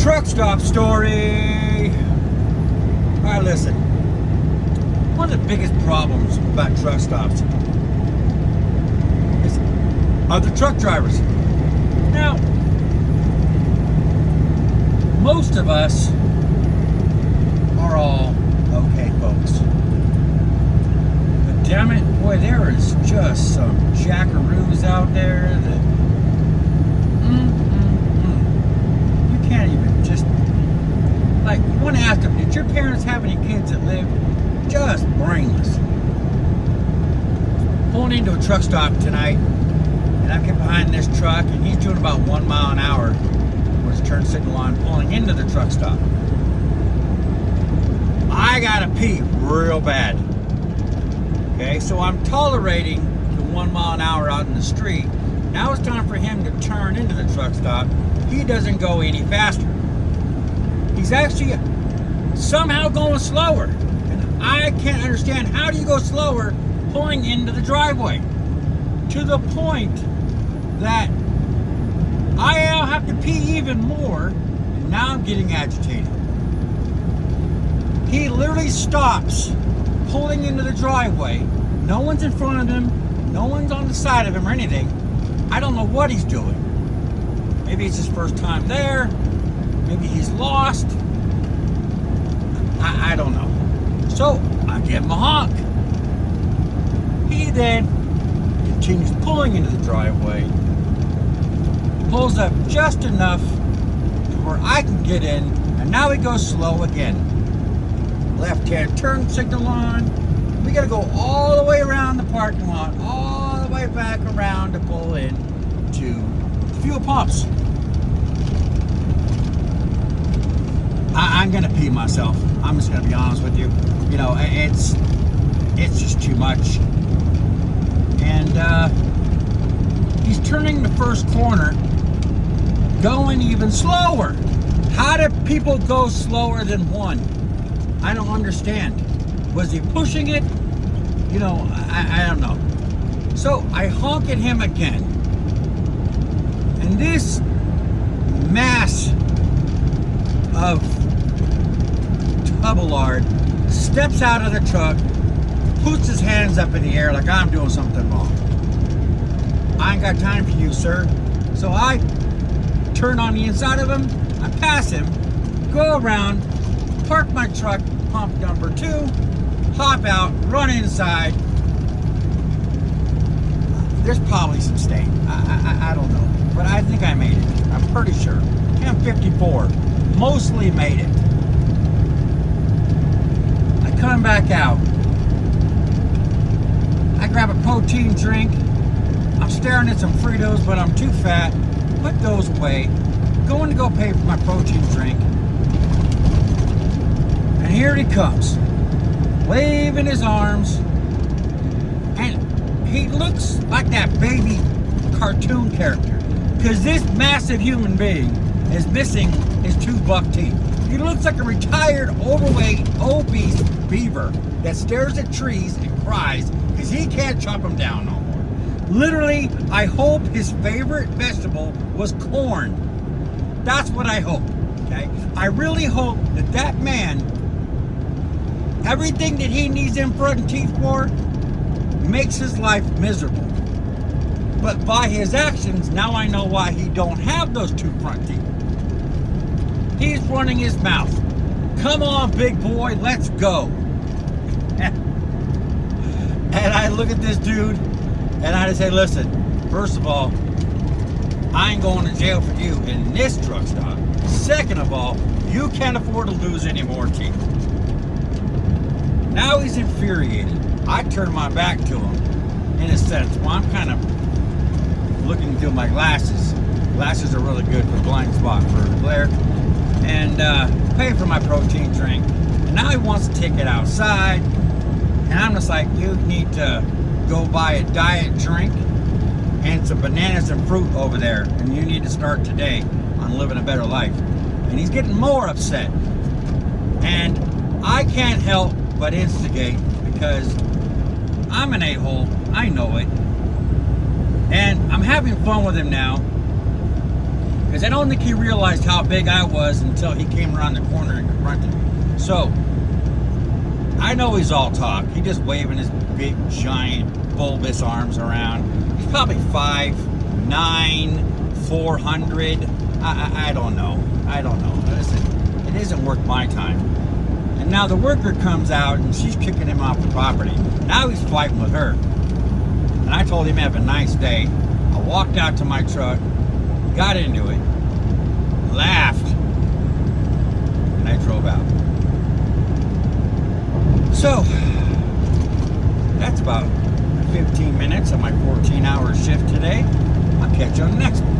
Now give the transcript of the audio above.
Truck stop story. All right, listen. One of the biggest problems about truck stops are the truck drivers. Now, most of us are all okay folks. But damn it, boy, there is just some jackaroos out there that you can't even just, like, you want to ask them, did your parents have any kids that lived? Just brainless. Pulling into a truck stop tonight, and I get behind this truck, and he's doing about 1 mile an hour with his turn signal on, pulling into the truck stop. I gotta pee real bad. Okay, so I'm tolerating the 1 mile an hour out in the street. Now it's time for him to turn into the truck stop. He doesn't go any faster. He's actually somehow going slower. And I can't understand, how do you go slower pulling into the driveway? To the point that I now have to pee even more, and now I'm getting agitated. He literally stops pulling into the driveway. No one's in front of him, no one's on the side of him or anything. I don't know what he's doing. Maybe it's his first time there, maybe he's lost. I don't know. So I give him a honk. He then continues pulling into the driveway, pulls up just enough to where I can get in, and now he goes slow again. Left-hand turn signal on. We gotta go all the way around the parking lot, all the way back around to pull in to the fuel pumps. I'm gonna pee myself. I'm just gonna be honest with you. You know, it's just too much. And he's turning the first corner, going even slower. How do people go slower than one? I don't understand. Was he pushing it? You know, I don't know. So I honk at him again. And this mass of Tubalard steps out of the truck, puts his hands up in the air like I'm doing something wrong. I ain't got time for you, sir. So I turn on the inside of him, I pass him, go around, park my truck, pump number 2, hop out, run inside. There's probably some stain. I don't know. But I think I made it. I'm pretty sure. M54. Mostly made it. I come back out. I grab a protein drink. I'm staring at some Fritos, but I'm too fat. Put those away. Going to go pay for my protein drink. And here he comes, waving his arms, and he looks like that baby cartoon character, because this massive human being is missing his 2 buck teeth. He looks like a retired, overweight, obese beaver that stares at trees and cries because he can't chop them down no more. Literally, I hope his favorite vegetable was corn. That's what I hope, okay? I really hope that that man, everything that he needs them front teeth for, makes his life miserable. But by his actions, now I know why he don't have those 2 front teeth. He's running his mouth. Come on, big boy, let's go. And I look at this dude, and I just say, listen, first of all, I ain't going to jail for you in this truck stop. Second of all, you can't afford to lose any more teeth. Now he's infuriated. I turn my back to him, in a sense. Well, I'm kind of looking through my glasses. Glasses are really good for blind spot for glare. And pay for my protein drink. And now he wants to take it outside. And I'm just like, you need to go buy a diet drink and some bananas and fruit over there. And you need to start today on living a better life. And he's getting more upset. And I can't help but instigate, because I'm an a-hole, I know it. And I'm having fun with him now, Because I don't think he realized how big I was until he came around the corner and confronted me. So, I know he's all talk. He's just waving his big, giant, bulbous arms around. He's probably 5'9", 400. I don't know. I don't know. Listen, it isn't worth my time. And now the worker comes out and she's kicking him off the property. Now he's fighting with her. And I told him have a nice day. I walked out to my truck, got into it, laughed, and I drove out. So, that's about 15 minutes of my 14-hour shift today. I'll catch you on the next one.